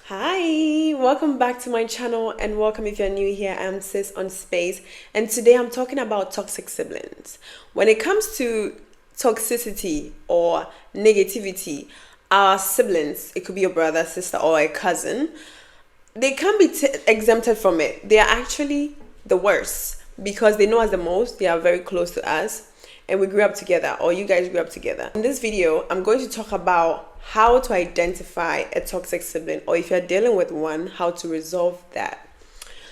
Hi, welcome back to my channel and welcome if you're new here. I'm Sis on Space and today I'm talking about toxic siblings. When it comes to toxicity or negativity, our siblings, it could be a brother, sister, or a cousin, they can't be exempted from it. They are actually the worst because they know us the most. They are very close to us and we grew up together, or you guys grew up together. In this video, I'm going to talk about how to identify a toxic sibling, or if you're dealing with one, how to resolve that.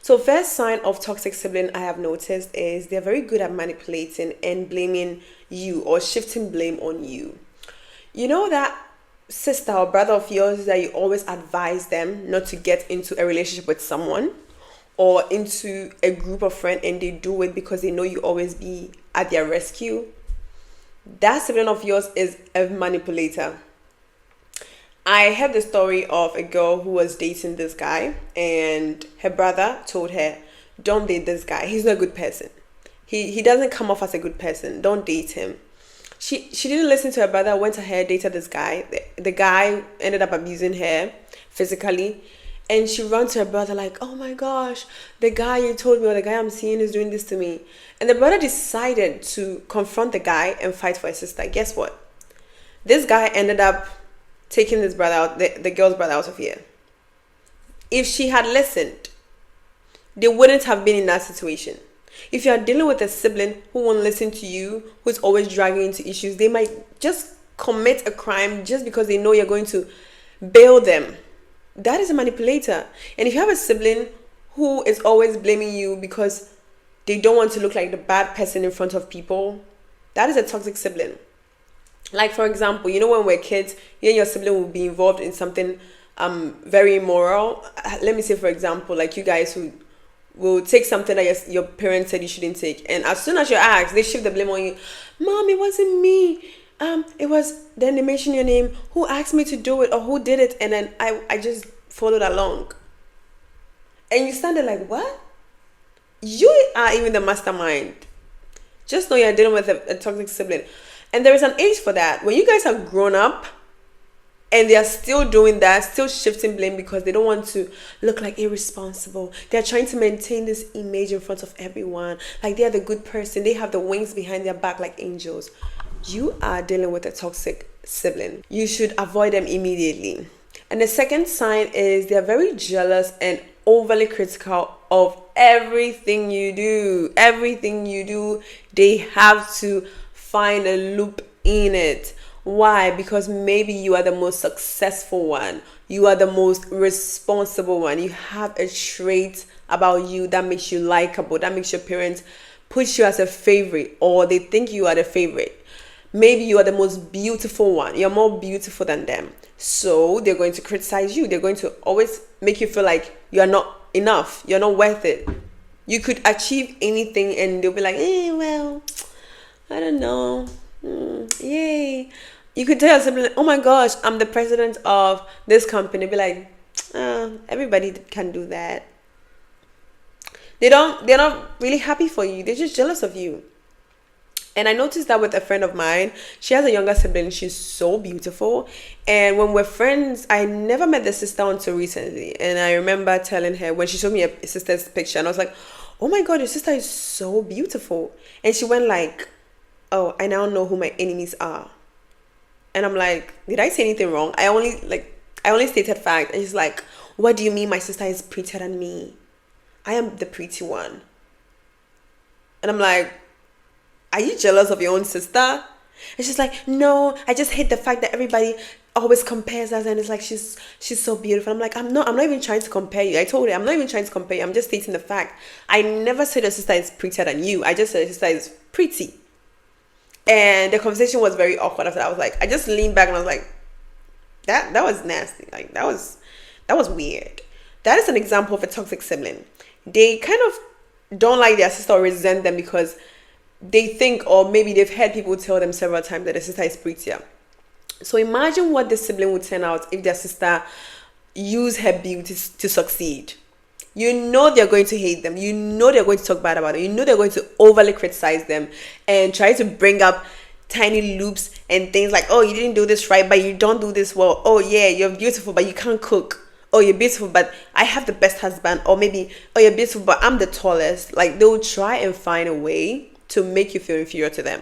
So first sign of toxic sibling I have noticed is they're very good at manipulating and blaming you or shifting blame on you. You know that sister or brother of yours that you always advise them not to get into a relationship with someone or into a group of friends, and they do it because they know you always be at their rescue? That sibling of yours is a manipulator. I heard the story of a girl who was dating this guy, and her brother told her, "Don't date this guy. He's not a good person. He doesn't come off as a good person. Don't date him." She didn't listen to her brother, went ahead, dated this guy. The guy ended up abusing her physically. And she ran to her brother like, "Oh my gosh, the guy you told me, or the guy I'm seeing is doing this to me." And the brother decided to confront the guy and fight for his sister. Guess what? This guy ended up taking this brother out, the girl's brother out of here. If she had listened, they wouldn't have been in that situation. If you are dealing with a sibling who won't listen to you, who's always dragging into issues, they might just commit a crime just because they know you're going to bail them. That is a manipulator. And if you have a sibling who is always blaming you because they don't want to look like the bad person in front of people, that is a toxic sibling. Like, for example, you know, when we're kids, you and your sibling will be involved in something very immoral. Let me say, for example, like you guys who will take something that your parents said you shouldn't take, and as soon as you ask, they shift the blame on you. "Mom, it wasn't me. It was," then they mention your name, "who asked me to do it," or "who did it," and then I just followed along. And you stand there like, what? You are even the mastermind. Just know you're dealing with a toxic sibling. And there is an age for that. When you guys are grown up and they are still doing that, still shifting blame because they don't want to look like irresponsible. They're trying to maintain this image in front of everyone. Like they're the good person. They have the wings behind their back like angels. You are dealing with a toxic sibling. You should avoid them immediately. And the second sign is they're very jealous and overly critical of everything you do. Everything you do, they have to find a loop in it. Why? Because maybe you are the most successful one. You are the most responsible one. You have a trait about you that makes you likable, that makes your parents put you as a favorite, or they think you are the favorite. Maybe you are the most beautiful one. You're more beautiful than them. So they're going to criticize you. They're going to always make you feel like you're not enough. You're not worth it. You could achieve anything and they'll be like, well, I don't know. Yay. You could tell your sibling, "Oh my gosh, I'm the president of this company." Be like, everybody can do that. They're not really happy for you. They're just jealous of you. And I noticed that with a friend of mine. She has a younger sibling. She's so beautiful. And when we're friends, I never met the sister until recently. And I remember telling her, when she showed me a sister's picture, and I was like, "Oh my God, your sister is so beautiful." And she went like, "Oh, I now know who my enemies are." And I'm like, did I say anything wrong? I only stated fact. And she's like, "What do you mean my sister is prettier than me? I am the pretty one." And I'm like, are you jealous of your own sister? And she's like, "No, I just hate the fact that everybody always compares us, and it's like she's so beautiful." I'm like, I'm not even trying to compare you. I told her, I'm not even trying to compare you. I'm just stating the fact. I never said your sister is prettier than you. I just said your sister is pretty. And the conversation was very awkward after that. I was like, I just leaned back and I was like, that was nasty. Like that was weird. That is an example of a toxic sibling. They kind of don't like their sister or resent them because they think, or maybe they've heard people tell them several times that their sister is prettier. So imagine what the sibling would turn out if their sister used her beauty to succeed. You know they're going to hate them. You know they're going to talk bad about them. You know they're going to overly criticize them and try to bring up tiny loops and things like, "Oh, you didn't do this right, but you don't do this well. Oh yeah, you're beautiful, but you can't cook. oh, you're beautiful, but I have the best husband. Or maybe, oh, you're beautiful, but I'm the tallest. Like, they'll try and find a way to make you feel inferior to them.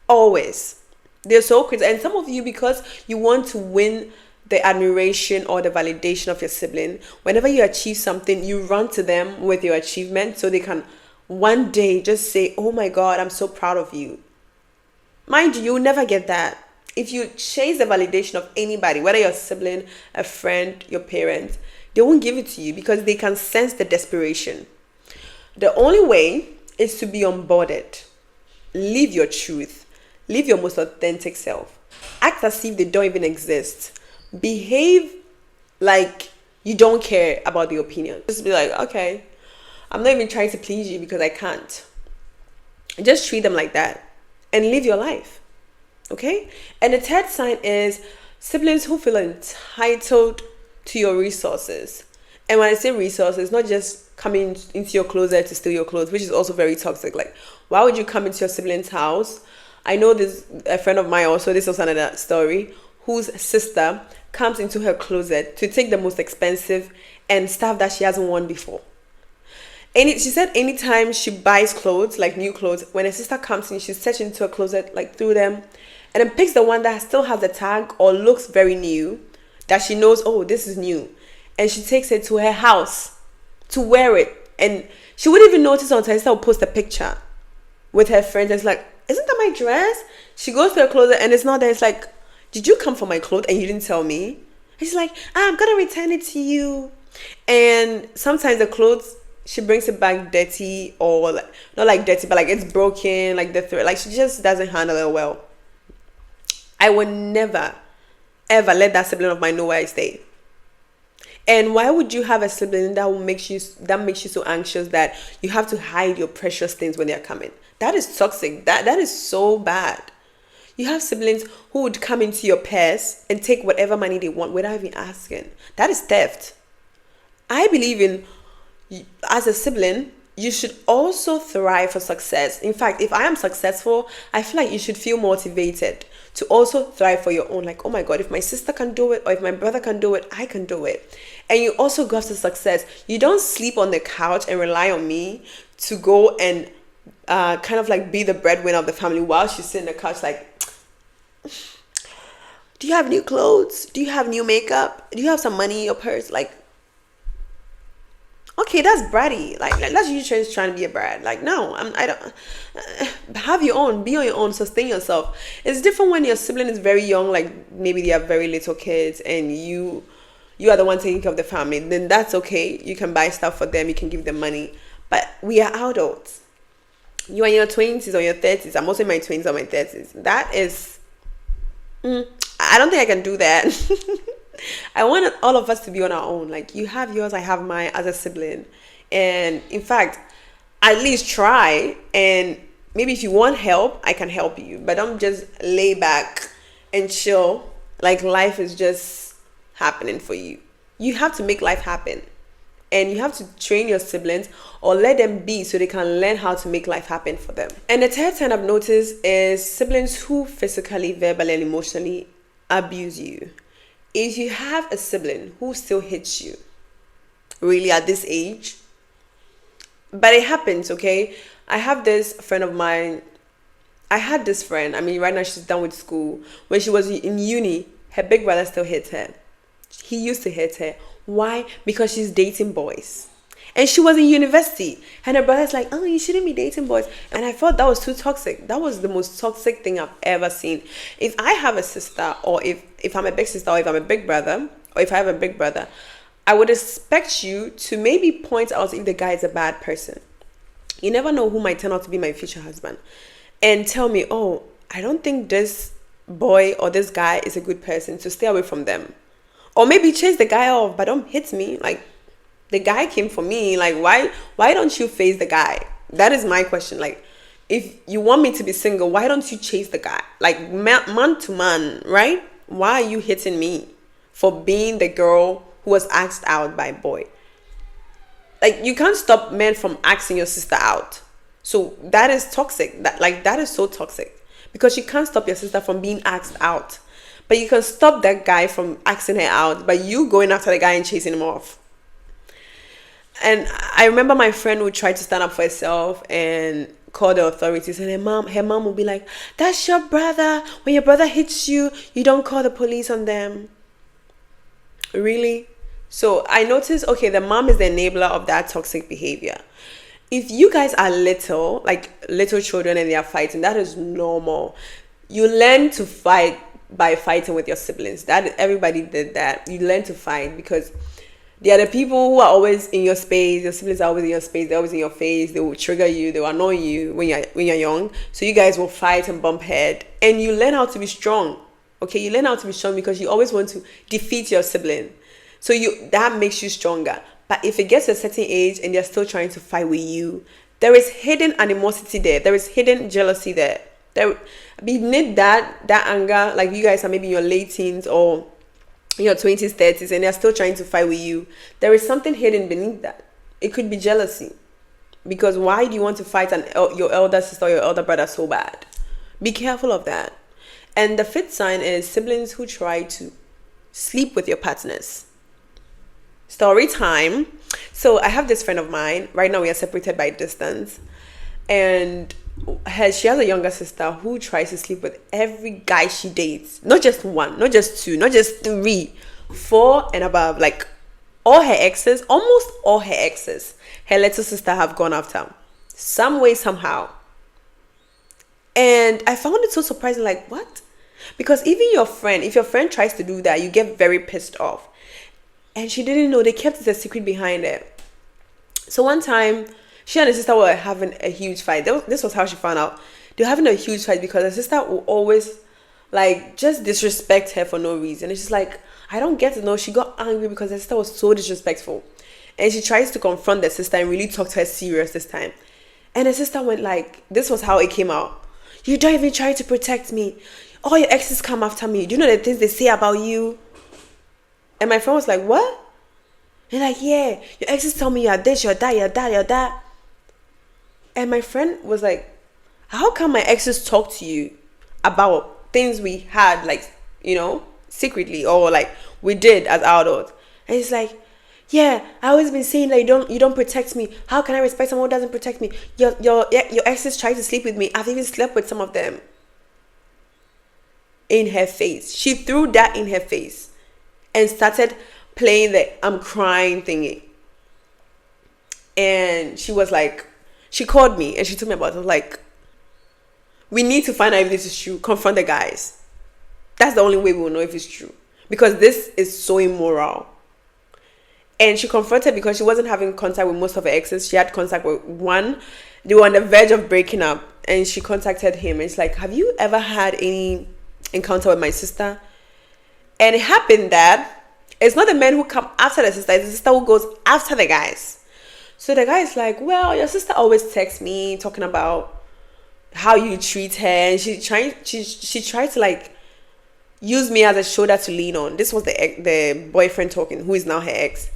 Always. They're so critical. And some of you, because you want to win the admiration or the validation of your sibling, whenever you achieve something, you run to them with your achievement so they can one day just say, oh my God, I'm so proud of you. Mind you, you'll never get that. If you chase the validation of anybody, whether your sibling, a friend, your parents, they won't give it to you because they can sense the desperation. The only way is to be onboarded. Live your truth. Live your most authentic self. Act as if they don't even exist. Behave like you don't care about the opinion. Just be like, okay, I'm not even trying to please you because I can't. Just treat them like that and live your life. Okay? And the third sign is siblings who feel entitled to your resources. And when I say resources, not just coming into your closet to steal your clothes, which is also very toxic. Like, why would you come into your sibling's house? I know this, a friend of mine also, this was another story, whose sister comes into her closet to take the most expensive and stuff that she hasn't worn before. She said anytime she buys clothes, like new clothes, when her sister comes in, she searches into her closet, like through them, and then picks the one that still has the tag or looks very new, that she knows, oh, this is new. And she takes it to her house to wear it. And she wouldn't even notice until her sister will post a picture with her friends. And it's like, isn't that my dress? She goes to her closet and it's not there. It's like, did you come for my clothes and you didn't tell me? And she's like, I'm going to return it to you. And sometimes the clothes, she brings it back dirty, or like, not like dirty, but like it's broken, like the thread. Like, she just doesn't handle it well. I would never, ever let that sibling of mine know where I stay. And why would you have a sibling that makes you so anxious that you have to hide your precious things when they're coming? That is toxic. That is so bad. You have siblings who would come into your purse and take whatever money they want without even asking. That is theft. I believe in, as a sibling, you should also thrive for success. In fact, if I am successful, I feel like you should feel motivated to also thrive for your own. Like, oh my God, if my sister can do it, or if my brother can do it, I can do it. And you also go after success. You don't sleep on the couch and rely on me to go and kind of like be the breadwinner of the family while she's sitting on the couch like, do you have new clothes? Do you have new makeup? Do you have some money in your purse? Like, okay, that's bratty. Like that's you just trying to be a brat. Like, no, I don't. Have your own. Be on your own. Sustain yourself. It's different when your sibling is very young. Like maybe they have very little kids, and you are the one taking care of the family. Then that's okay. You can buy stuff for them. You can give them money. But we are adults. You are in your 20s or your 30s. I'm also in my 20s or my 30s. That is, I don't think I can do that. I want all of us to be on our own. Like, you have yours, I have mine as a sibling. And in fact, at least try. And maybe if you want help, I can help you. But don't just lay back and chill like life is just happening for you. You have to make life happen. And you have to train your siblings or let them be so they can learn how to make life happen for them. And the third sign I've noticed is siblings who physically, verbally, and emotionally abuse you. If you have a sibling who still hits you, really at this age, but it happens, okay? I have this friend of mine. I had this friend. I mean, right now she's done with school. When she was in uni, her big brother still hits her. He used to hit her. Why? Because she's dating boys. And she was in university. And her brother's like, oh, you shouldn't be dating boys. And I thought that was too toxic. That was the most toxic thing I've ever seen. If I have a sister, or if I'm a big sister, or if I'm a big brother, or if I have a big brother, I would expect you to maybe point out if the guy is a bad person. You never know who might turn out to be my future husband. And tell me, oh, I don't think this boy or this guy is a good person, so stay away from them. Or maybe chase the guy off, but don't hit me. Like, the guy came for me. Like, why don't you face the guy? That is my question. Like, if you want me to be single, why don't you chase the guy? Like, man to man, right? Why are you hitting me for being the girl who was asked out by a boy? Like, you can't stop men from asking your sister out. So that is toxic. That is so toxic. Because you can't stop your sister from being asked out. but you can stop that guy from asking her out by you going after the guy and chasing him off. And I remember my friend would try to stand up for herself and call the authorities, and her mom would be like, that's your brother. When your brother hits you, you don't call the police on them. Really? So I noticed, okay, the mom is the enabler of that toxic behavior. If you guys are little, like little children, and they are fighting, that is normal. You learn to fight by fighting with your siblings. That everybody did that. You learn to fight because they are the people who are always in your space. Your siblings are always in your space. They're always in your face. They will trigger you. They will annoy you when you're young. So you guys will fight and bump head, and you learn how to be strong. Okay, you learn how to be strong because you always want to defeat your sibling. So that makes you stronger. But if it gets to a certain age and they're still trying to fight with you, there is hidden animosity there. There is hidden jealousy there. Beneath that anger, like you guys are maybe in your late teens or in your 20s, 30s, and they're still trying to fight with you, there is something hidden beneath that. It could be jealousy. Because why do you want to fight your elder sister or your elder brother so bad? Be careful of that. And the fifth sign is siblings who try to sleep with your partners. Story time. So I have this friend of mine. Right now we are separated by distance. And she has a younger sister who tries to sleep with every guy she dates. Not just one, not just two, not just three, 4 and above. Like all her exes, almost all her exes, her little sister have gone after. Some way, somehow. And I found it so surprising, like, what? Because even your friend, if your friend tries to do that, you get very pissed off. And she didn't know. They kept it a secret behind it. So one time, she and her sister were having a huge fight. This was how she found out. They were having a huge fight because her sister will always, like, just disrespect her for no reason. And she's like, I don't get to know. She got angry because her sister was so disrespectful. And she tries to confront the sister and really talk to her serious this time. And her sister went like, this was how it came out. You don't even try to protect me. All your exes come after me. Do you know the things they say about you? And my friend was like, what? And like, yeah, your exes tell me you're this, you're that, you're that, you're that. And my friend was like, how come my exes talk to you about things we had, like, you know, secretly, or like we did as adults? And he's like, yeah, I always been saying that you don't protect me. How can I respect someone who doesn't protect me? Your exes try to sleep with me. I've even slept with some of them. In her face. She threw that in her face and started playing the I'm crying thingy. And she was like, she called me and she told me about it. I was like, we need to find out if this is true. Confront the guys. That's the only way we will know if it's true. Because this is so immoral. And she confronted because she wasn't having contact with most of her exes. She had contact with one. They were on the verge of breaking up. And she contacted him. And she's like, have you ever had any encounter with my sister? And it happened that it's not the men who come after the sister. It's the sister who goes after the guys. So the guy is like, well, your sister always texts me talking about how you treat her. And she tried to like use me as a shoulder to lean on. This was the boyfriend talking, who is now her ex.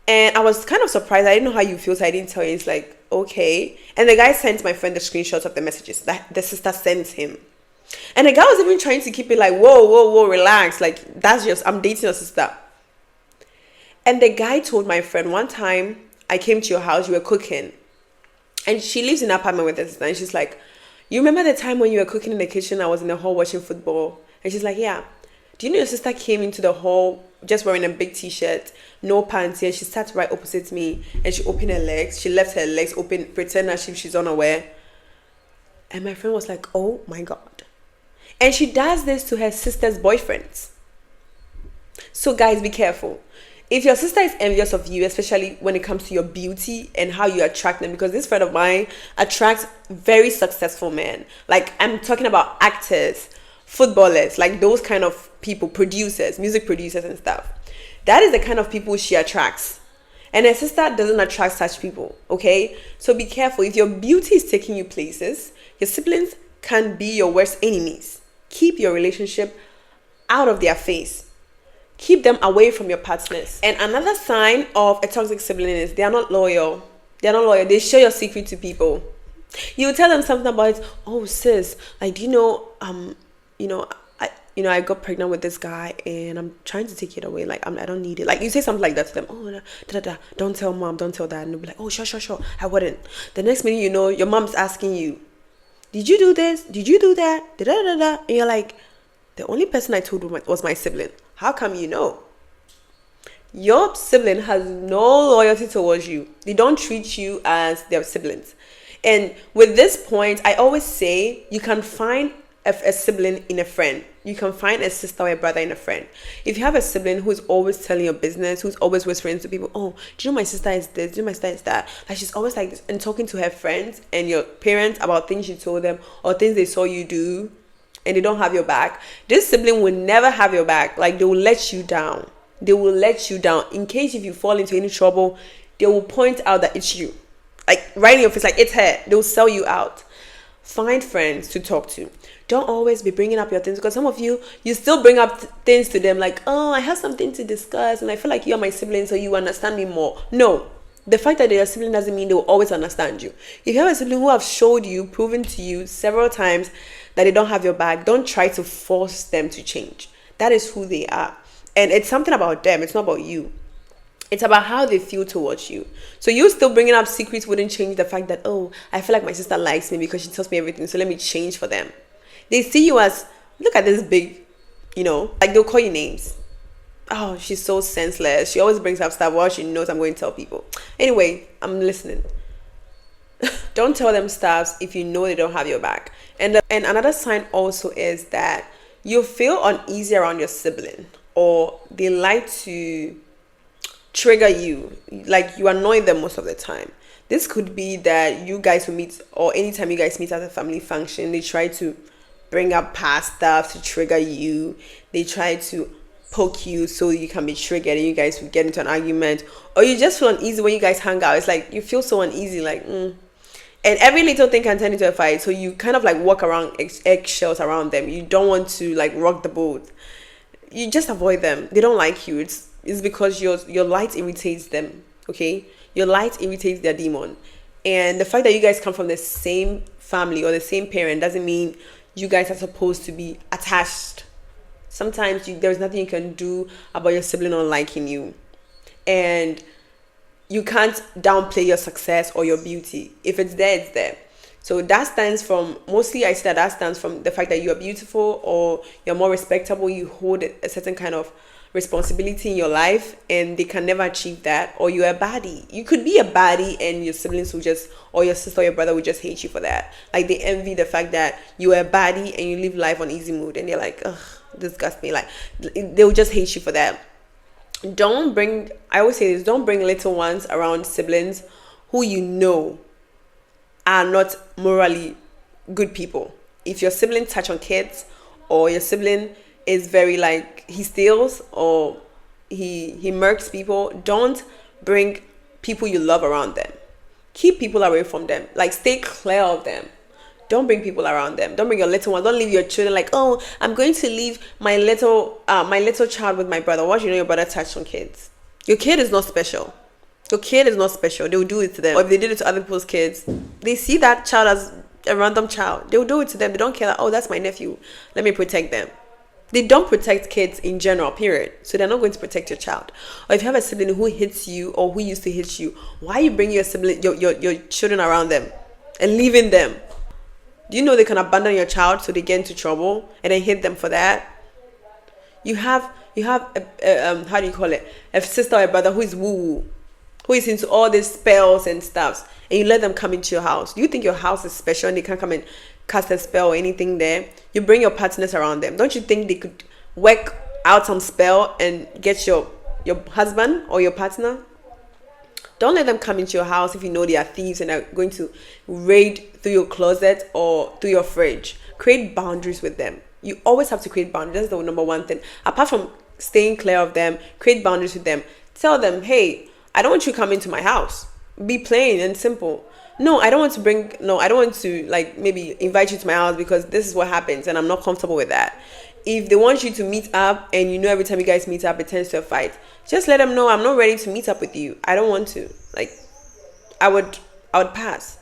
And I was kind of surprised. I didn't know how you feel, so I didn't tell you. It's like, okay. And the guy sent my friend the screenshots of the messages that the sister sent him. And the guy was even trying to keep it like, whoa, relax. Like, that's just, I'm dating your sister. And the guy told my friend, one time I came to your house, you were cooking. And she lives in an apartment with her sister. And she's like, you remember the time when you were cooking in the kitchen? I was in the hall watching football. And she's like, yeah. Do you know your sister came into the hall just wearing a big t-shirt, no pants, and she sat right opposite me. And she opened her legs. She left her legs open, pretend as if she's unaware. And my friend was like, oh my God. And she does this to her sister's boyfriends. So guys, be careful. If your sister is envious of you, especially when it comes to your beauty and how you attract them, because this friend of mine attracts very successful men. Like, I'm talking about actors, footballers, like those kind of people, producers, music producers and stuff. That is the kind of people she attracts. And her sister doesn't attract such people, okay? So be careful. If your beauty is taking you places, your siblings can be your worst enemies. Keep your relationship out of their face. Keep them away from your partners. And another sign of a toxic sibling is they are not loyal. They share your secret to people. You tell them something about it. Oh, sis, like, do you know, I got pregnant with this guy and I'm trying to take it away. Like, I don't need it. Like, you say something like that to them. Oh, don't tell mom, don't tell dad. And they'll be like, oh, sure. I wouldn't. The next minute, your mom's asking you, did you do this? Did you do that? Da-da-da-da. And you're like, the only person I told was my sibling. How come you know? Your sibling has no loyalty towards you. They don't treat you as their siblings. And with this point, I always say you can find a sibling in a friend. You can find a sister or a brother in a friend. If you have a sibling who's always telling your business, who's always whispering to people, oh, do you know my sister is this? Do you know my sister is that? Like, she's always like this, and talking to her friends and your parents about things you told them or things they saw you do, and they don't have your back. This sibling will never have your back. Like, they will let you down. They will let you down. In case if you fall into any trouble, they will point out that it's you. Like, right in your face, like, it's her. They will sell you out. Find friends to talk to. Don't always be bringing up your things, because some of you still bring up things to them like, oh, I have something to discuss and I feel like you're my sibling, so you understand me more. No, the fact that they're a sibling doesn't mean they will always understand you. If you have a sibling who have showed you, proven to you several times that they don't have your back, don't try to force them to change. That is who they are. And it's something about them. It's not about you. It's about how they feel towards you. So you still bringing up secrets wouldn't change the fact that, oh, I feel like my sister likes me because she tells me everything, so let me change for them. They see you as, look at this big, like they'll call you names. Oh, she's so senseless. She always brings up stuff while she knows I'm going to tell people. Anyway, I'm listening. Don't tell them stuff if you know they don't have your back. And another sign also is that you feel uneasy around your sibling, or they like to trigger you, like you annoy them most of the time. This could be that you guys will meet, or anytime you guys meet at a family function, they try to bring up past stuff to trigger you. They try to poke you so you can be triggered and you guys will get into an argument, or you just feel uneasy when you guys hang out. It's like you feel so uneasy, like and every little thing can turn into a fight, so you kind of like walk around eggshells around them. You don't want to like rock the boat. You just avoid them. They don't like you. It's because your light irritates them. Okay, your light irritates their demon. And the fact that you guys come from the same family or the same parent doesn't mean you guys are supposed to be attached. Sometimes there's nothing you can do about your sibling not liking you, and you can't downplay your success or your beauty. If it's there, it's there. So that stands from, mostly I say that stands from the fact that you are beautiful, or you're more respectable, you hold a certain kind of responsibility in your life, and they can never achieve that. Or you're a baddie. You could be a baddie and your siblings will just, or your sister or your brother will just hate you for that. Like, they envy the fact that you're a baddie and you live life on easy mood, and they're like, ugh, disgust me. Like, they'll just hate you for that. I always say this, don't bring little ones around siblings who you know are not morally good people. If your sibling touch on kids, or your sibling is very like, he steals or he murks people, don't bring people you love around them. Keep people away from them. Like, stay clear of them. Don't bring people around them. Don't bring your little one. Don't leave your children like, oh, I'm going to leave my little child with my brother. What do you know your brother touched on kids? Your kid is not special. Your kid is not special. They will do it to them. Or if they did it to other people's kids, they see that child as a random child. They will do it to them. They don't care that, oh, that's my nephew, let me protect them. They don't protect kids in general, period. So they're not going to protect your child. Or if you have a sibling who hits you or who used to hit you, why are you bringing your sibling, your children around them and leaving them? Do you know they can abandon your child so they get into trouble and then hit them for that? You have a how do you call it? A sister or a brother who is woo-woo, who is into all these spells and stuff, and you let them come into your house. Do you think your house is special and they can't come and cast a spell or anything there? You bring your partners around them. Don't you think they could work out some spell and get your husband or your partner? Don't let them come into your house if you know they are thieves and are going to raid through your closet or through your fridge. Create boundaries with them. You always have to create boundaries. That's the number one thing. Apart from staying clear of them, create boundaries with them. Tell them, hey, I don't want you coming to my house. Be plain and simple. I don't want to like maybe invite you to my house because this is what happens and I'm not comfortable with that. If they want you to meet up and you know every time you guys meet up it turns to a fight, just let them know I'm not ready to meet up with you. I don't want to. Like, I would pass.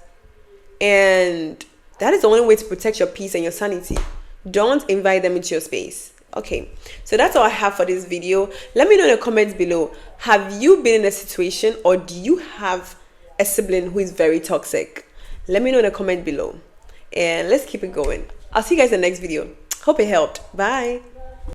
And that is the only way to protect your peace and your sanity. Don't invite them into your space. Okay, so that's all I have for this video. Let me know in the comments below, have you been in a situation, or do you have a sibling who is very toxic? Let me know in the comment below, and let's keep it going. I'll see you guys in the next video. Hope it helped. Bye.